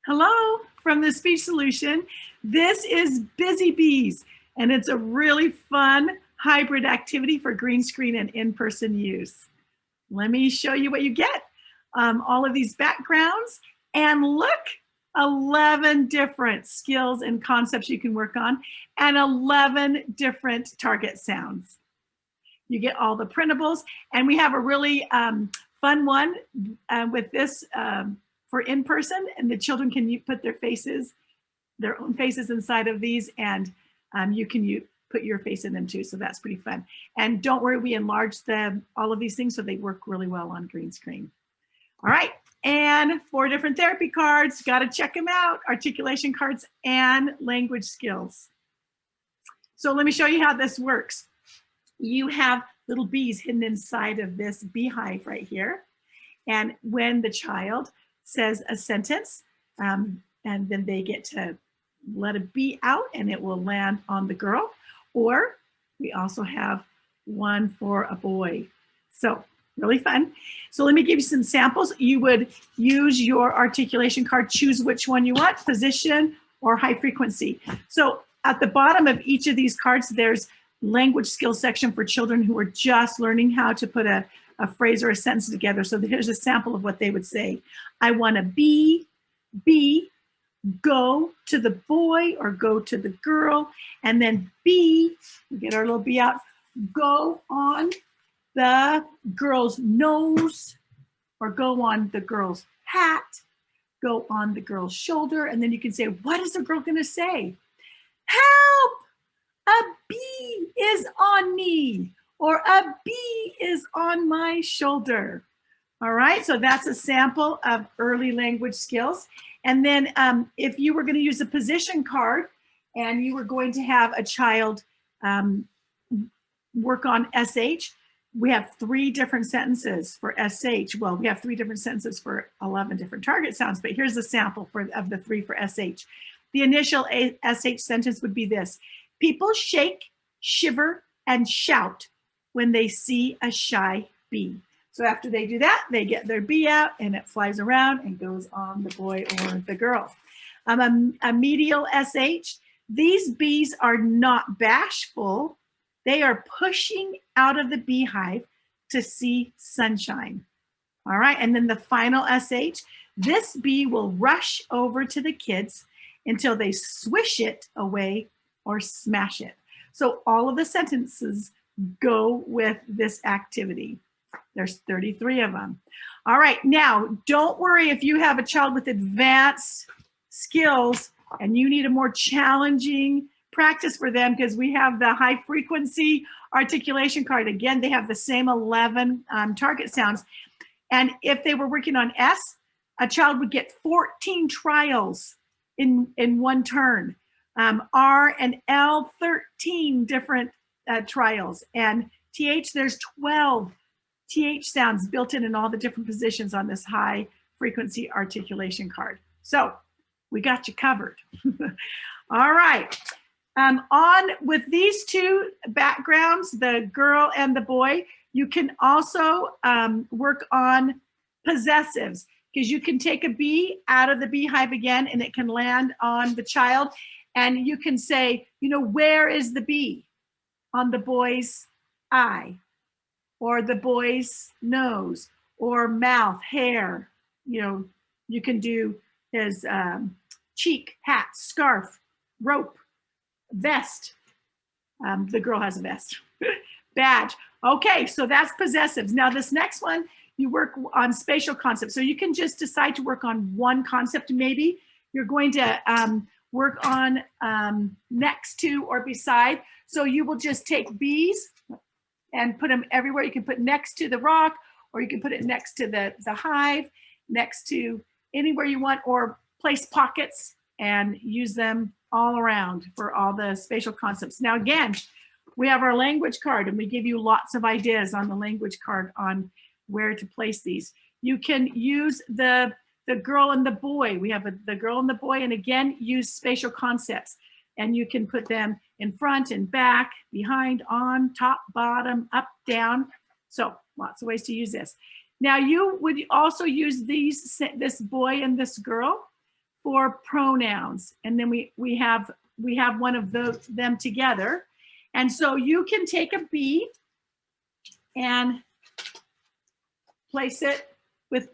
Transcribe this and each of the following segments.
Hello from the Speech Solution. This is Busy Bees, and it's a really fun hybrid activity for green screen and in-person use. Let me show you what you get. All of these backgrounds, and look, 11 different skills and concepts you can work on, and 11 different target sounds. You get all the printables, and we have a really fun one with this for in-person, and the children can put their own faces inside of these, and you can put your face in them too, so that's pretty fun. And don't worry, we enlarged all of these things so they work really well on green screen. All right, and 4 different therapy cards, got to check them out, articulation cards and language skills. So let me show you how this works. You have little bees hidden inside of this beehive right here, and when the child says a sentence, and then they get to let a bee out and it will land on the girl, or we also have one for a boy. So really fun. So let me give you some samples. You would use your articulation card, choose which one you want, position or high frequency. So at the bottom of each of these cards, there's language skills section for children who are just learning how to put a phrase or a sentence together. So here's a sample of what they would say. I want to be, go to the boy or go to the girl, and then be, we get our little bee out, go on the girl's nose, or go on the girl's hat, go on the girl's shoulder, and then you can say, what is the girl gonna say? Help! A bee is on me, or a bee is on my shoulder. All right, so that's a sample of early language skills. And then if you were going to use a position card and you were going to have a child work on SH, we have 3 different sentences for SH. Well, we have 3 different sentences for 11 different target sounds, but here's a sample of the 3 for SH. The initial SH sentence would be this: people shake, shiver, and shout when they see a shy bee. So after they do that, they get their bee out and it flies around and goes on the boy or the girl. A medial SH, these bees are not bashful. They are pushing out of the beehive to see sunshine. All right, and then the final SH, this bee will rush over to the kids until they swish it away or smash it. So all of the sentences go with this activity. There's 33 of them. All right, now don't worry if you have a child with advanced skills and you need a more challenging practice for them, because we have the high frequency articulation card. Again, they have the same 11 target sounds. And if they were working on S, a child would get 14 trials in one turn. R and L, 13 different trials. And TH, there's 12 TH sounds built in all the different positions on this high frequency articulation card. So we got you covered. All right. On with these 2 backgrounds, the girl and the boy, you can also work on possessives, because you can take a bee out of the beehive again and it can land on the child. And you can say, where is the bee? On the boy's eye, or the boy's nose, or mouth, hair. You can do his cheek, hat, scarf, rope, vest. The girl has a vest. Badge. Okay, so that's possessives. Now this next one, you work on spatial concepts. So you can just decide to work on one concept. Maybe you're going to work on next to or beside. So you will just take bees and put them everywhere. You can put next to the rock, or you can put it next to the hive, next to anywhere you want, or place pockets and use them all around for all the spatial concepts. Now again, we have our language card, and we give you lots of ideas on the language card on where to place these. You can use the girl and the boy. We have the girl and the boy, and again, use spatial concepts. And you can put them in front and back, behind, on, top, bottom, up, down. So lots of ways to use this. Now you would also use this boy and this girl for pronouns, and then we have one of them together. And so you can take a bee and place it with,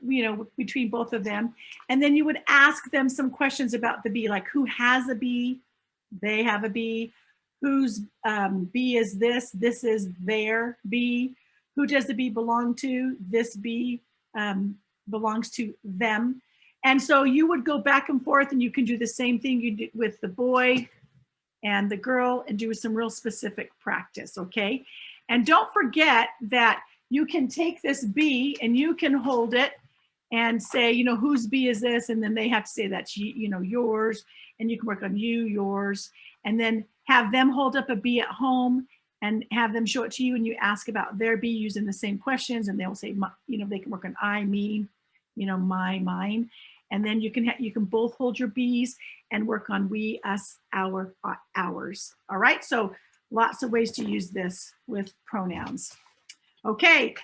between both of them. And then you would ask them some questions about the bee, like who has a bee? They have a bee. Whose bee is this? This is their bee. Who does the bee belong to? This bee belongs to them. And so you would go back and forth, and you can do the same thing you did with the boy and the girl and do some real specific practice, okay? And don't forget that you can take this bee and you can hold it and say, whose bee is this? And then they have to say that's, yours, and you can work on yours, and then have them hold up a bee at home and have them show it to you, and you ask about their bee using the same questions, and they'll say, they can work on I, me, my, mine. And then you can both hold your bees and work on we, us, our, ours. All right, so lots of ways to use this with pronouns. Okay,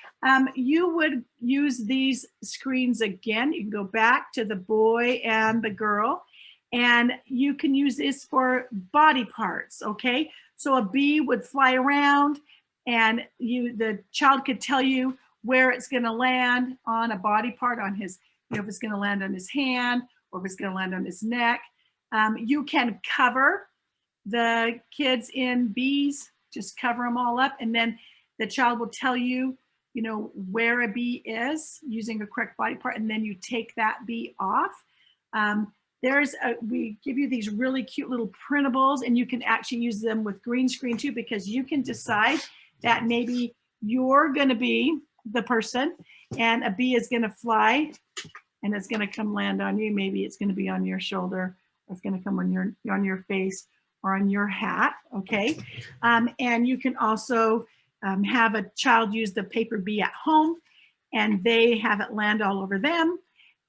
you would use these screens again. You can go back to the boy and the girl, and you can use this for body parts, okay? So a bee would fly around, and the child could tell you where it's gonna land on a body part, on his, if it's gonna land on his hand, or if it's gonna land on his neck. You can cover the kids in bees, just cover them all up, and then the child will tell you, where a bee is using a correct body part, and then you take that bee off. We give you these really cute little printables, and you can actually use them with green screen too, because you can decide that maybe you're gonna be the person and a bee is gonna fly and it's gonna come land on you. Maybe it's gonna be on your shoulder, or it's gonna come on your face or on your hat, okay? And you can also have a child use the paper bee at home, and they have it land all over them,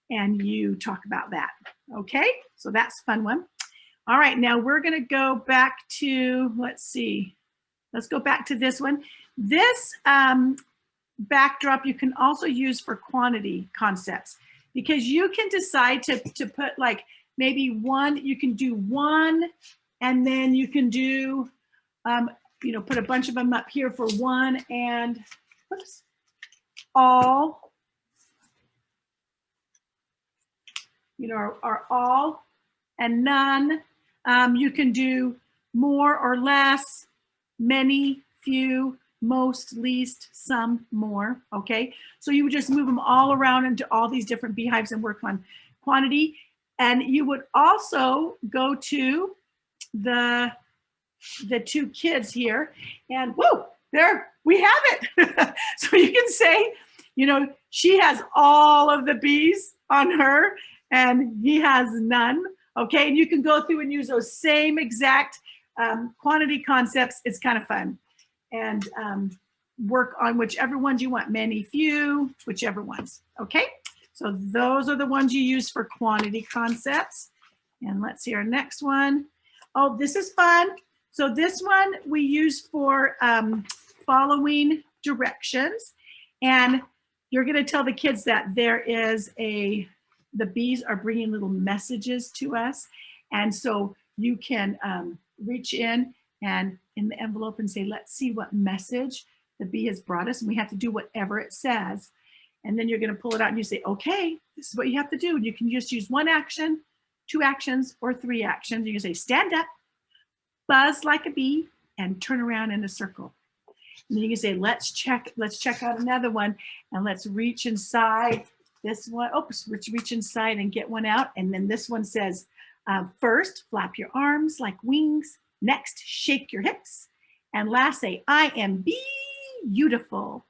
and you talk about that, okay? So that's a fun one. All right, now we're gonna go back to, let's go back to this one. This backdrop you can also use for quantity concepts, because you can decide to put like maybe one, you can do one, and then you can do, put a bunch of them up here for one, and whoops, all, are all and none. You can do more or less, many, few, most, least, some, more, okay? So you would just move them all around into all these different beehives and work on quantity. And you would also go to the two kids here, and whoa, there we have it. So you can say, she has all of the bees on her and he has none, okay? And you can go through and use those same exact quantity concepts. It's kind of fun. And work on whichever ones you want, many, few, whichever ones, okay? So those are the ones you use for quantity concepts. And let's see our next one. Oh, this is fun. So this one we use for following directions. And you're gonna tell the kids that the bees are bringing little messages to us. And so you can reach in the envelope and say, let's see what message the bee has brought us. And we have to do whatever it says. And then you're gonna pull it out and you say, okay, this is what you have to do. And you can just use one action, two actions, or three actions. You can say, stand up, buzz like a bee, and turn around in a circle. And then you can say, let's check out another one, and let's reach inside this one. Oops, let's reach inside and get one out. And then this one says, first, flap your arms like wings. Next, shake your hips. And last, say, I am beautiful.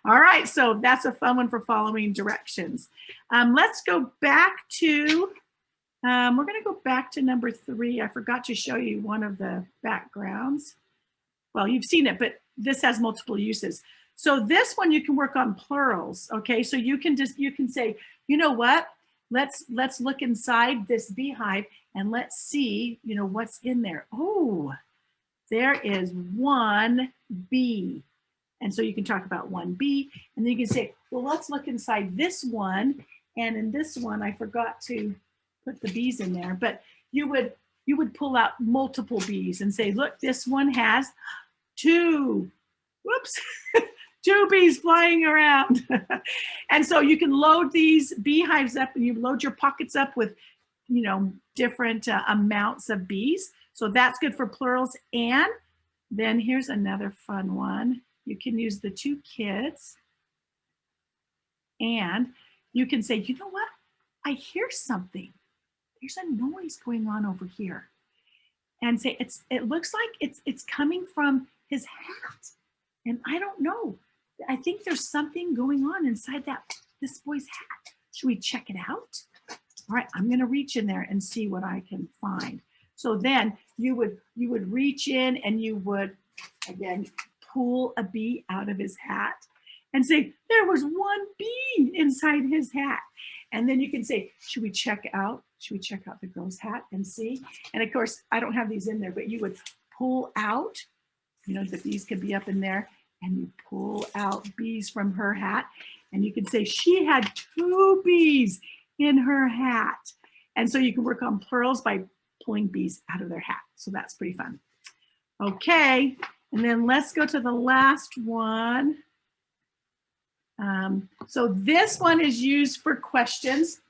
All right, so that's a fun one for following directions. Let's go back to, we're gonna go back to number 3. I forgot to show you one of the backgrounds. Well, you've seen it, but this has multiple uses. So this one you can work on plurals, okay? So you can say, you know what? Let's look inside this beehive and let's see, what's in there. Oh, there is one bee. And so you can talk about one bee, and then you can say, well, let's look inside this one. And in this one, I forgot to put the bees in there, but you would pull out multiple bees and say, look, this one has 2, whoops, 2 bees flying around. And so you can load these beehives up, and you load your pockets up with, you know, different amounts of bees. So that's good for plurals. And then here's another fun one. You can use the 2 kids, and you can say, you know what? I hear something. There's a noise going on over here. And say, it looks like it's coming from his hat. And I don't know. I think there's something going on inside this boy's hat. Should we check it out? All right, I'm gonna reach in there and see what I can find. So then you would reach in, and you would, again, pull a bee out of his hat and say, there was 1 bee inside his hat. And then you can say, should we check out the girl's hat and see? And of course, I don't have these in there, but you would pull out, you know, the bees could be up in there, and you pull out bees from her hat, and you can say she had 2 bees in her hat. And so you can work on plurals by pulling bees out of their hat. So that's pretty fun. Okay, and then let's go to the last one. So this one is used for questions.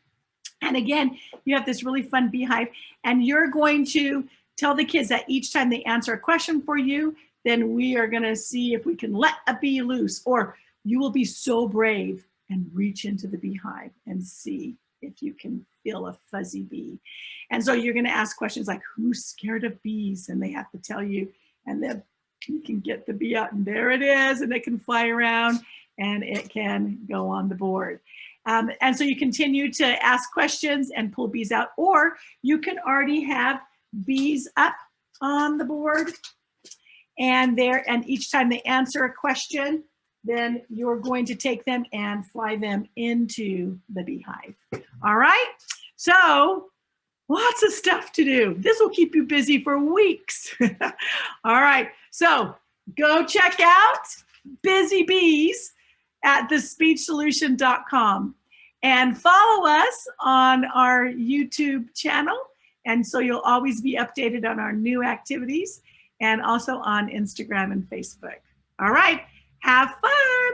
And again, you have this really fun beehive, and you're going to tell the kids that each time they answer a question for you, then we are going to see if we can let a bee loose, or you will be so brave and reach into the beehive and see if you can feel a fuzzy bee. And so you're going to ask questions like, who's scared of bees? And they have to tell you, and then you can get the bee out, and there it is, and it can fly around, and it can go on the board. And so you continue to ask questions and pull bees out, or you can already have bees up on the board, and each time they answer a question, then you're going to take them and fly them into the beehive. All right, so lots of stuff to do. This will keep you busy for weeks. All right, so go check out Busy Bees at thespeechsolution.com, and follow us on our YouTube channel, and so you'll always be updated on our new activities, and also on Instagram and Facebook. All right, have fun.